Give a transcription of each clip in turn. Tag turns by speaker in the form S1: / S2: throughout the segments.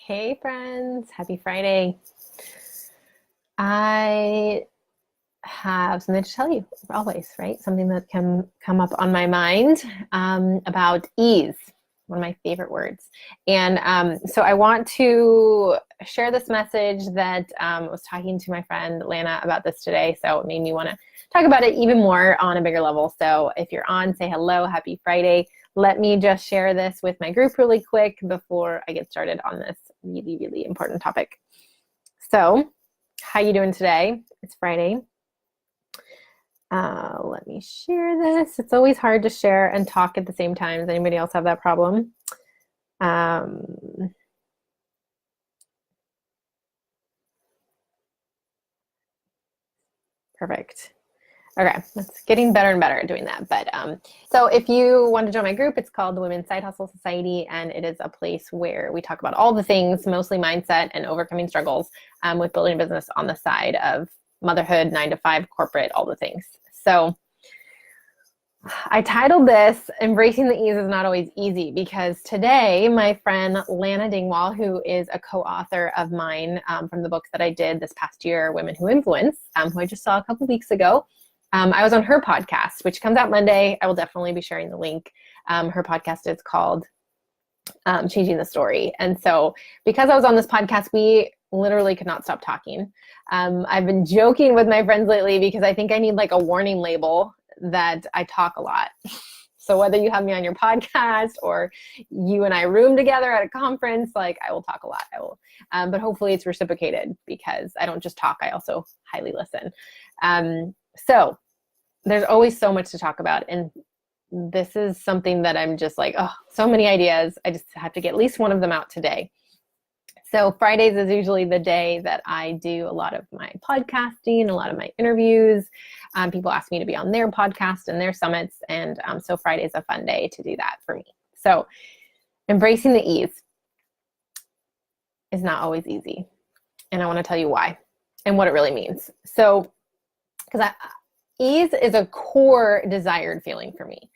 S1: Hey friends, happy Friday. I have something to tell you always, right? Something that can come up on my mind about ease, one of my favorite words. And so I want to share this message that I was talking to my friend Lana about this today. So it made me want to talk about it even more on a bigger level. So if you're on, say hello, happy Friday. Let me just share this with my group really quick before I get started on this really, really important topic. So how you doing today? It's Friday. Let me share this. It's always hard to share and talk at the same time. Does anybody else have that problem? Perfect. Okay, it's getting better and better at doing that. But so if you want to join my group, it's called the Women's Side Hustle Society, and it is a place where we talk about all the things, mostly mindset and overcoming struggles with building a business on the side of motherhood, 9 to 5, corporate, all the things. So I titled this Embracing the Ease is Not Always Easy, because today my friend Lana Dingwall, who is a co-author of mine from the book that I did this past year, Women Who Influence, who I just saw a couple weeks ago, I was on her podcast, which comes out Monday. I will definitely be sharing the link. Her podcast is called Changing the Story. And so because I was on this podcast, we literally could not stop talking. I've been joking with my friends lately because I think I need like a warning label that I talk a lot. So whether you have me on your podcast or you and I room together at a conference, like I will talk a lot. I will, but hopefully it's reciprocated because I don't just talk, I also highly listen. So there's always so much to talk about. And this is something that I'm just like, oh, so many ideas. I just have to get at least one of them out today. So Fridays is usually the day that I do a lot of my podcasting, a lot of my interviews. People ask me to be on their podcast and their summits. And so Friday is a fun day to do that for me. So embracing the ease is not always easy. And I want to tell you why and what it really means. So, because ease is a core desired feeling for me.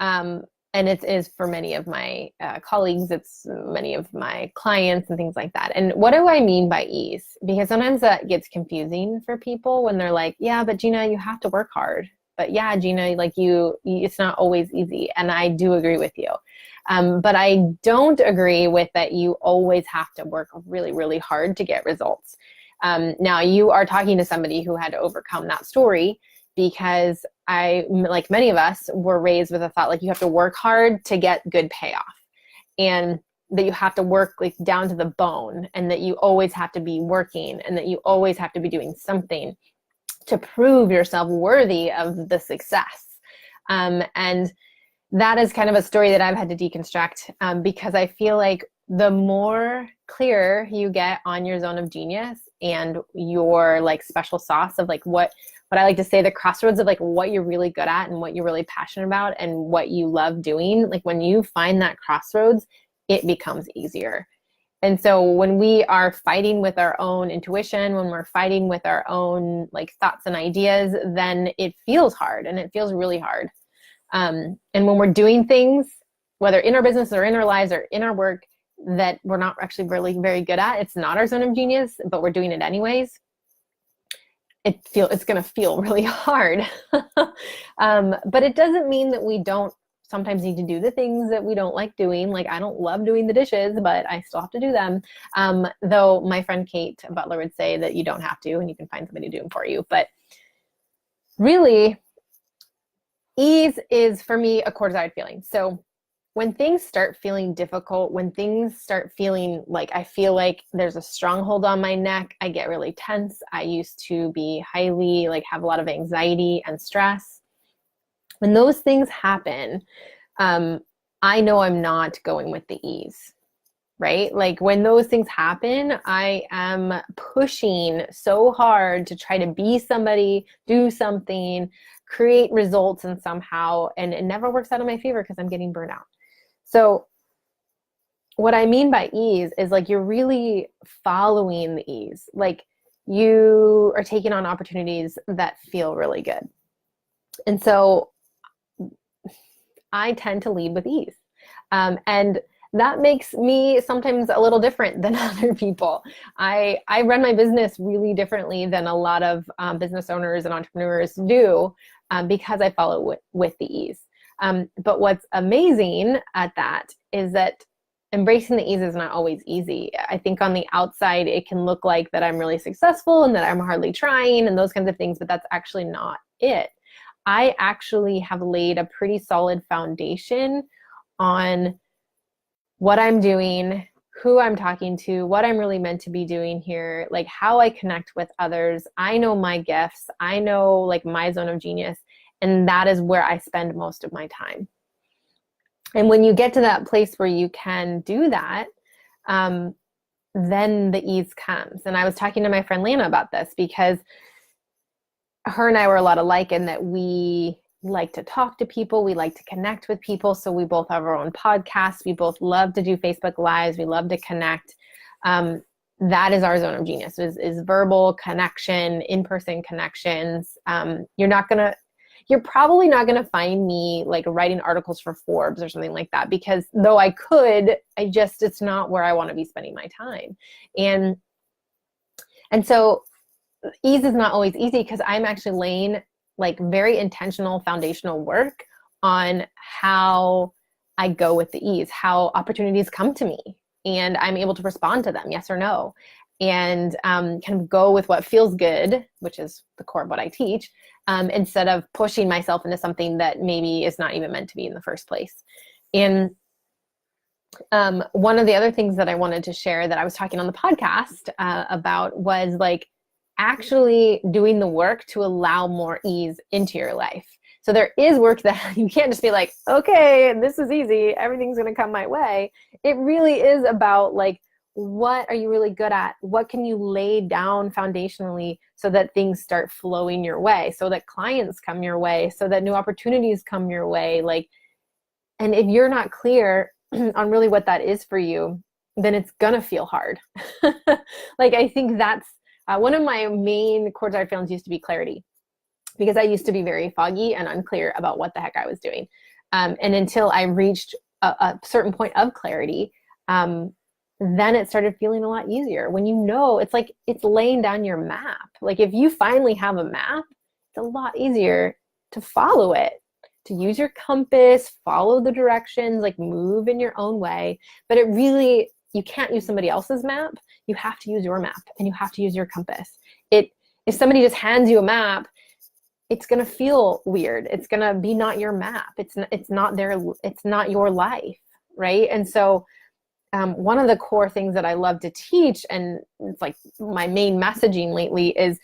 S1: And it is for many of my colleagues, it's many of my clients and things like that. And what do I mean by ease? Because sometimes that gets confusing for people when they're like, yeah, but Gina, you have to work hard. But yeah, Gina, like it's not always easy. And I do agree with you. But I don't agree with that you always have to work really, really hard to get results. Now you are talking to somebody who had to overcome that story, because I, like many of us, were raised with a thought like you have to work hard to get good payoff, and that you have to work like down to the bone, and that you always have to be working, and that you always have to be doing something to prove yourself worthy of the success. And that is kind of a story that I've had to deconstruct, because I feel like the more clear you get on your zone of genius and your like special sauce of like what I like to say, the crossroads of like what you're really good at and what you're really passionate about and what you love doing, like when you find that crossroads, it becomes easier. And so when we are fighting with our own intuition, when we're fighting with our own like thoughts and ideas, then it feels hard, and it feels really hard. And when we're doing things, whether in our business or in our lives or in our work, that we're not actually really very good at, it's not our zone of genius, but we're doing it anyways, it's going to feel really hard. But it doesn't mean that we don't sometimes need to do the things that we don't like doing. Like I don't love doing the dishes, but I still have to do them. Though my friend Kate Butler would say that you don't have to, and you can find somebody to do them for you. But really, ease is for me a core desired feeling. So when things start feeling difficult, when things start feeling like I feel like there's a stronghold on my neck, I get really tense. I used to be highly like have a lot of anxiety and stress. When those things happen, I know I'm not going with the ease, right? Like when those things happen, I am pushing so hard to try to be somebody, do something, create results, and somehow, and it never works out in my favor because I'm getting burnt out. So what I mean by ease is like you're really following the ease. Like you are taking on opportunities that feel really good. And so I tend to lead with ease. And that makes me sometimes a little different than other people. I run my business really differently than a lot of business owners and entrepreneurs do, because I follow with the ease. But what's amazing at that is that embracing the ease is not always easy. I think on the outside, it can look like that I'm really successful and that I'm hardly trying and those kinds of things, but that's actually not it. I actually have laid a pretty solid foundation on what I'm doing, who I'm talking to, what I'm really meant to be doing here, like how I connect with others. I know my gifts. I know like my zone of genius, and that is where I spend most of my time. And when you get to that place where you can do that, then the ease comes. And I was talking to my friend Lana about this because her and I were a lot alike in that we like to talk to people. We like to connect with people. So we both have our own podcasts. We both love to do Facebook Lives. We love to connect. That is our zone of genius, is verbal connection, in-person connections. You're probably not going to find me like writing articles for Forbes or something like that, because though I could, it's not where I want to be spending my time. And so ease is not always easy because I'm actually laying like very intentional foundational work on how I go with the ease, how opportunities come to me and I'm able to respond to them, yes or no, and kind of go with what feels good, which is the core of what I teach, instead of pushing myself into something that maybe is not even meant to be in the first place. And one of the other things that I wanted to share that I was talking on the podcast about was like actually doing the work to allow more ease into your life. So there is work that you can't just be like, okay, this is easy, everything's going to come my way. It really is about like, what are you really good at? What can you lay down foundationally so that things start flowing your way, so that clients come your way, so that new opportunities come your way? Like, and if you're not clear on really what that is for you, then it's gonna feel hard. Like, I think that's one of my main core desire feelings used to be clarity, because I used to be very foggy and unclear about what the heck I was doing. And until I reached a certain point of clarity, then it started feeling a lot easier. When you know, it's like it's laying down your map. Like if you finally have a map, it's a lot easier to follow it, to use your compass, follow the directions, like move in your own way. But it really, you can't use somebody else's map. You have to use your map and you have to use your compass. If somebody just hands you a map, it's going to feel weird. It's going to be not your map. It's not your life, right? And so one of the core things that I love to teach, and it's like my main messaging lately, is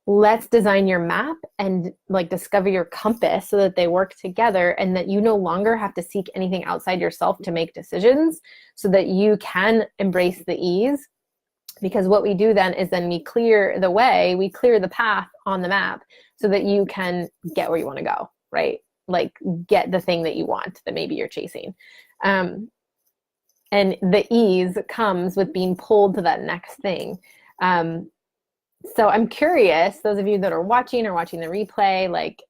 S1: let's design your map and like discover your compass so that they work together, and that you no longer have to seek anything outside yourself to make decisions, so that you can embrace the ease. Because what we do then is we clear the way, we clear the path on the map so that you can get where you want to go, right? Like get the thing that you want that maybe you're chasing. And the ease comes with being pulled to that next thing. So I'm curious, those of you that are watching or watching the replay, like,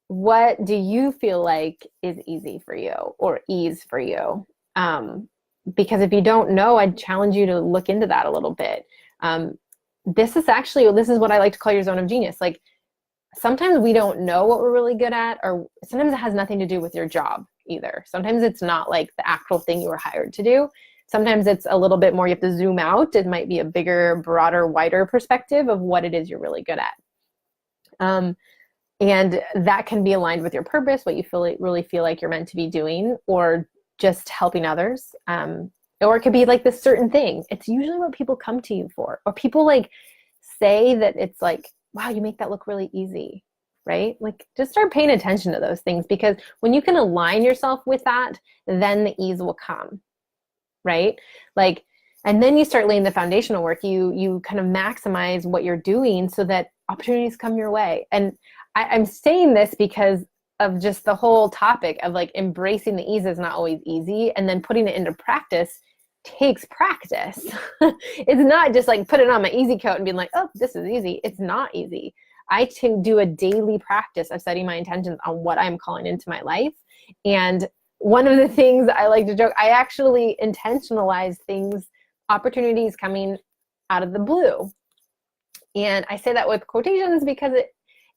S1: what do you feel like is easy for you or ease for you? Because if you don't know, I'd challenge you to look into that a little bit. This is what I like to call your zone of genius. Like sometimes we don't know what we're really good at, or sometimes it has nothing to do with your job either. Sometimes it's not like the actual thing you were hired to do. Sometimes it's a little bit more, you have to zoom out. It might be a bigger, broader, wider perspective of what it is you're really good at. And that can be aligned with your purpose, what you really feel like you're meant to be doing, or just helping others. Or it could be like this certain thing. It's usually what people come to you for, or people like say that it's like, wow, you make that look really easy, right? Like just start paying attention to those things, because when you can align yourself with that, then the ease will come, right? Like, and then you start laying the foundational work. You kind of maximize what you're doing so that opportunities come your way. And I'm saying this because of just the whole topic of like embracing the ease is not always easy, and then putting it into practice takes practice. It's not just like put it on my easy coat and being like, oh, this is easy. It's not easy. I do a daily practice of setting my intentions on what I'm calling into my life, and one of the things I like to joke, I actually intentionalize things, opportunities coming out of the blue. And I say that with quotations because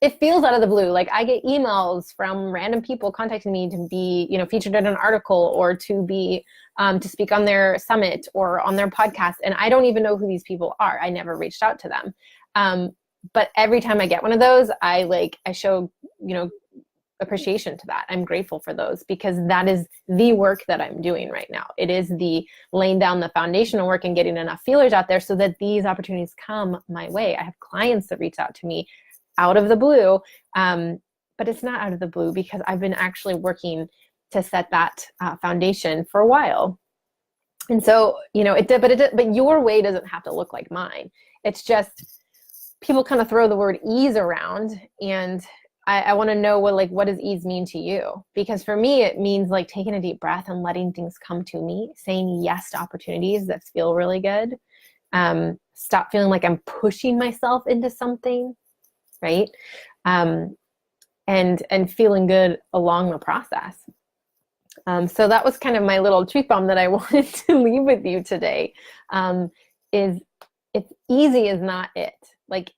S1: it feels out of the blue. Like I get emails from random people contacting me to be, featured in an article or to be, to speak on their summit or on their podcast. And I don't even know who these people are. I never reached out to them. But every time I get one of those, I show, appreciation to that. I'm grateful for those because that is the work that I'm doing right now. It is the laying down the foundational work and getting enough feelers out there so that these opportunities come my way. I have clients that reach out to me out of the blue, but it's not out of the blue because I've been actually working to set that foundation for a while. And so, but your way doesn't have to look like mine. It's just people kind of throw the word ease around, and I want to know what does ease mean to you? Because for me, it means like taking a deep breath and letting things come to me, saying yes to opportunities that feel really good. Stop feeling like I'm pushing myself into something, right? And feeling good along the process. So that was kind of my little truth bomb that I wanted to leave with you today. Is it's easy is not it. Like,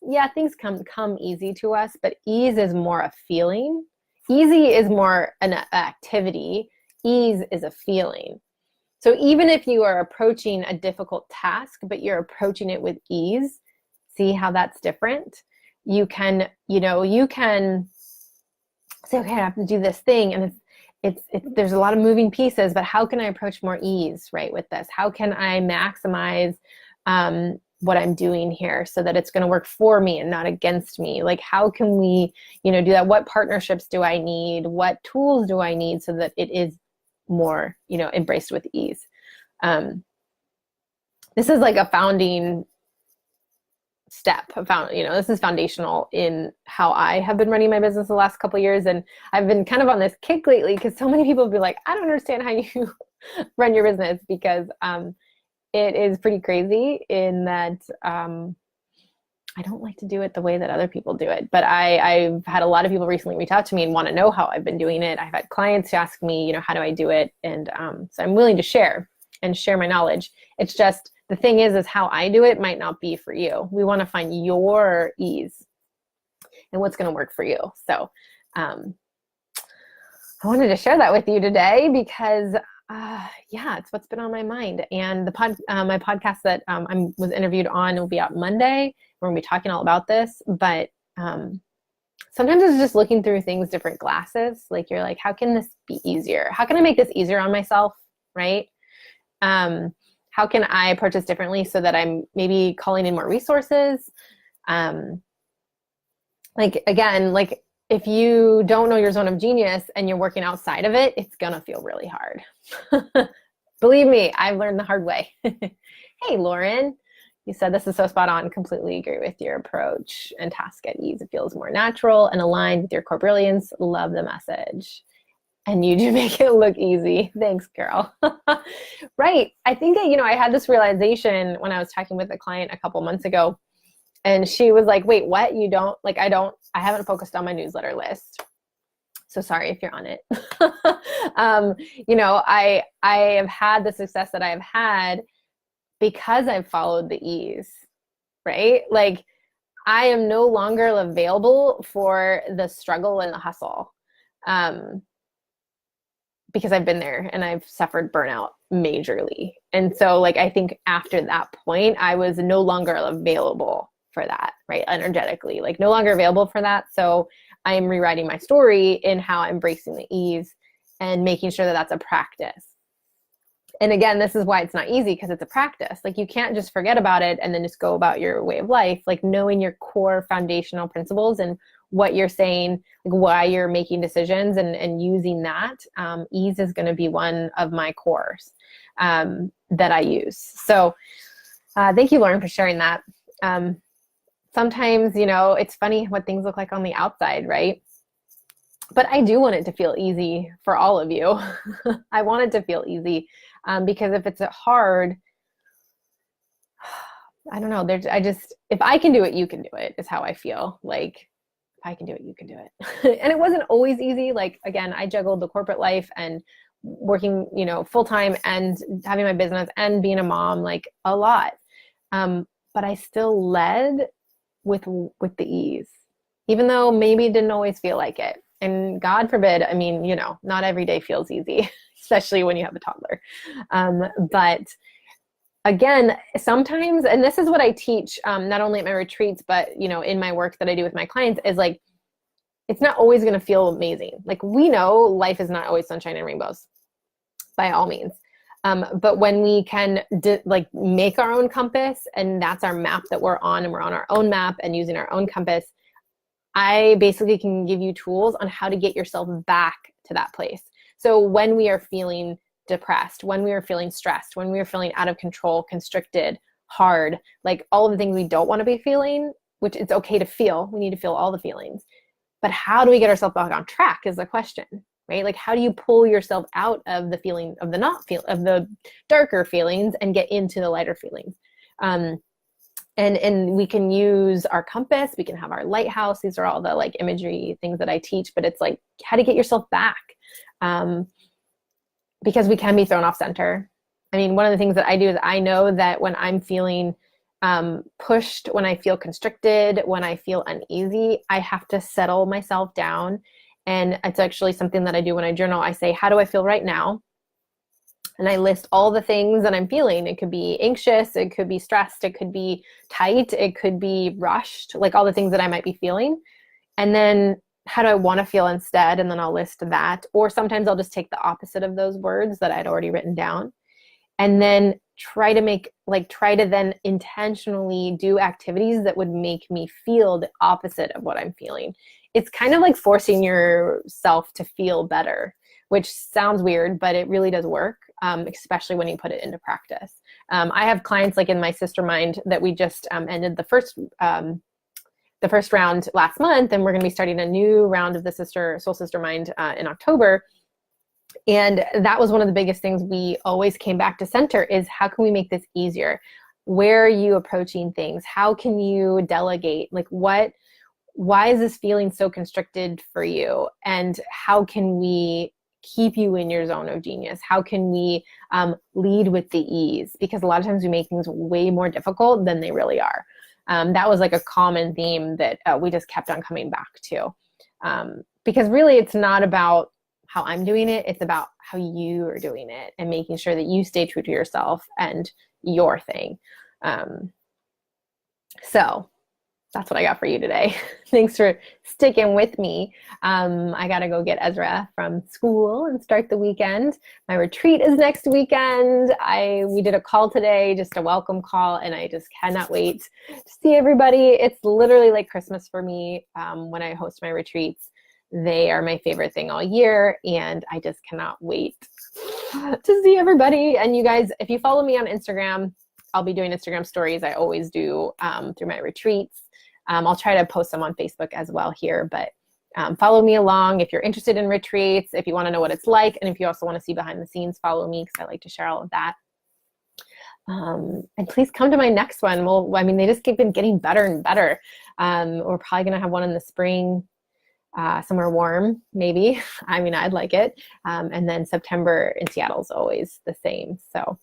S1: yeah, things come easy to us, but ease is more a feeling. Easy is more an activity. Ease is a feeling. So even if you are approaching a difficult task, but you're approaching it with ease, see how that's different? You can say, okay, I have to do this thing, and it's there's a lot of moving pieces, but how can I approach more ease, right, with this? How can I maximize what I'm doing here so that it's going to work for me and not against me? Like, how can we, do that? What partnerships do I need? What tools do I need so that it is more, embraced with ease? This is like a founding step. This is foundational in how I have been running my business the last couple of years. And I've been kind of on this kick lately because so many people have been like, I don't understand how you run your business, because it is pretty crazy in that I don't like to do it the way that other people do it. But I've had a lot of people recently reach out to me and want to know how I've been doing it. I've had clients ask me, how do I do it? And so I'm willing to share my knowledge. It's just the thing is how I do it might not be for you. We want to find your ease and what's going to work for you. So I wanted to share that with you today because it's what's been on my mind. And my podcast that I was interviewed on will be out Monday. We're gonna be talking all about this, but sometimes it's just looking through things different glasses. Like you're like, how can this be easier? How can I make this easier on myself, right? How can I approach this differently so that I'm maybe calling in more resources? If you don't know your zone of genius and you're working outside of it, it's gonna feel really hard. Believe me, I've learned the hard way. Hey, Lauren, you said this is so spot on. Completely agree with your approach and task at ease. It feels more natural and aligned with your core brilliance. Love the message. And you do make it look easy. Thanks, girl. Right. I think that, I had this realization when I was talking with a client a couple months ago. And she was like, wait, what? I haven't focused on my newsletter list. So sorry if you're on it. I have had the success that I've had because I've followed the ease, right? Like I am no longer available for the struggle and the hustle because I've been there and I've suffered burnout majorly. And so I think after that point, I was no longer available for that, right? Energetically, no longer available for that. So I am rewriting my story in how I'm embracing the ease and making sure that that's a practice. And again, this is why it's not easy, because it's a practice. You can't just forget about it and then just go about your way of life. Knowing your core foundational principles and what you're saying, why you're making decisions and using that. Ease is going to be one of my cores that I use. So thank you, Lauren, for sharing that. Sometimes, it's funny what things look like on the outside, right? But I do want it to feel easy for all of you. I want it to feel easy because if it's hard, I don't know. If I can do it, you can do it, is how I feel. If I can do it, you can do it. And it wasn't always easy. Like, again, I juggled the corporate life and working, you know, full time and having my business and being a mom, like a lot. But I still led with the ease, even though maybe it didn't always feel like it. And God forbid, I mean, you know, not every day feels easy, especially when you have a toddler. But again, sometimes, and this is what I teach, not only at my retreats, but, you know, in my work that I do with my clients, is like, it's not always going to feel amazing. Like, we know life is not always sunshine and rainbows, by all means. But when we can like make our own compass, and that's our map that we're on, and we're on our own map and using our own compass, I basically can give you tools on how to get yourself back to that place. So when we are feeling depressed, when we are feeling stressed, when we are feeling out of control, constricted, hard, like all of the things we don't want to be feeling, which it's okay to feel, we need to feel all the feelings. But how do we get ourselves back on track is the question, right? Like, how do you pull yourself out of the feeling of the of the darker feelings and get into the lighter feelings? And we can use our compass, we can have our lighthouse. These are all the like imagery things that I teach, but it's like how to get yourself back. Because we can be thrown off center. I mean, one of the things that I do is I know that when I'm feeling pushed, when I feel constricted, when I feel uneasy, I have to settle myself down. And it's actually something that I do when I journal. I say, how do I feel right now? And I list all the things that I'm feeling. It could be anxious, it could be stressed, it could be tight, it could be rushed, like all the things that I might be feeling. And then how do I want to feel instead? And then I'll list that. Or sometimes I'll just take the opposite of those words that I'd already written down. And then try to then intentionally do activities that would make me feel the opposite of what I'm feeling. It's kind of like forcing yourself to feel better, which sounds weird, but it really does work, especially when you put it into practice. I have clients like in my Sister Mind that we just ended the first round last month, and we're going to be starting a new round of the Soul Sister Mind in October. And that was one of the biggest things we always came back to center is how can we make this easier? Where are you approaching things? How can you delegate? Like why is this feeling so constricted for you? And how can we keep you in your zone of genius? How can we lead with the ease? Because a lot of times we make things way more difficult than they really are. That was like a common theme that we just kept on coming back to. Because really it's not about how I'm doing it, it's about how you are doing it and making sure that you stay true to yourself and your thing. So that's what I got for you today. Thanks for sticking with me. I got to go get Ezra from school and start the weekend. My retreat is next weekend. We did a call today, just a welcome call, and I just cannot wait to see everybody. It's literally like Christmas for me when I host my retreats. They are my favorite thing all year, and I just cannot wait to see everybody. And you guys, if you follow me on Instagram, I'll be doing Instagram stories. I always do through my retreats. I'll try to post them on Facebook as well here, but follow me along if you're interested in retreats, if you want to know what it's like, and if you also want to see behind the scenes, follow me because I like to share all of that. And please come to my next one. Well, I mean, they just keep been getting better and better. We're probably going to have one in the spring, somewhere warm, maybe. I mean, I'd like it. And then September in Seattle is always the same. So.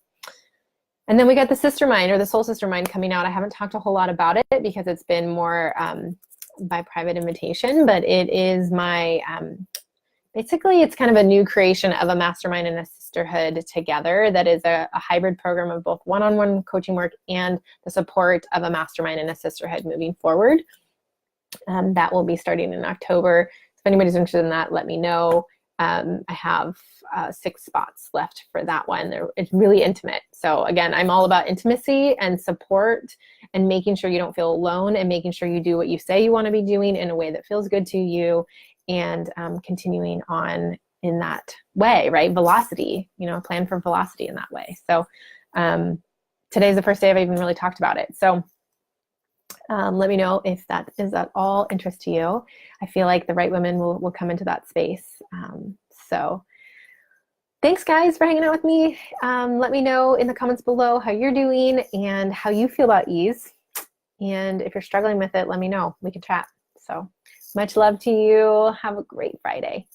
S1: And then we got the Sister Mind or the Soul Sister Mind coming out. I haven't talked a whole lot about it because it's been more by private invitation, but it is my, basically it's kind of a new creation of a mastermind and a sisterhood together that is a hybrid program of both one-on-one coaching work and the support of a mastermind and a sisterhood moving forward. That will be starting in October. If anybody's interested in that, let me know. I have 6 spots left for that one. It's really intimate. So again, I'm all about intimacy and support and making sure you don't feel alone and making sure you do what you say you want to be doing in a way that feels good to you and continuing on in that way, right? Velocity, plan for velocity in that way. So today's the first day I've even really talked about it. So let me know if that is at all interest to you. I feel like the right women will come into that space. So thanks guys for hanging out with me. Let me know in the comments below how you're doing and how you feel about ease. And if you're struggling with it, let me know. We can chat. So Much love to you. Have a great Friday.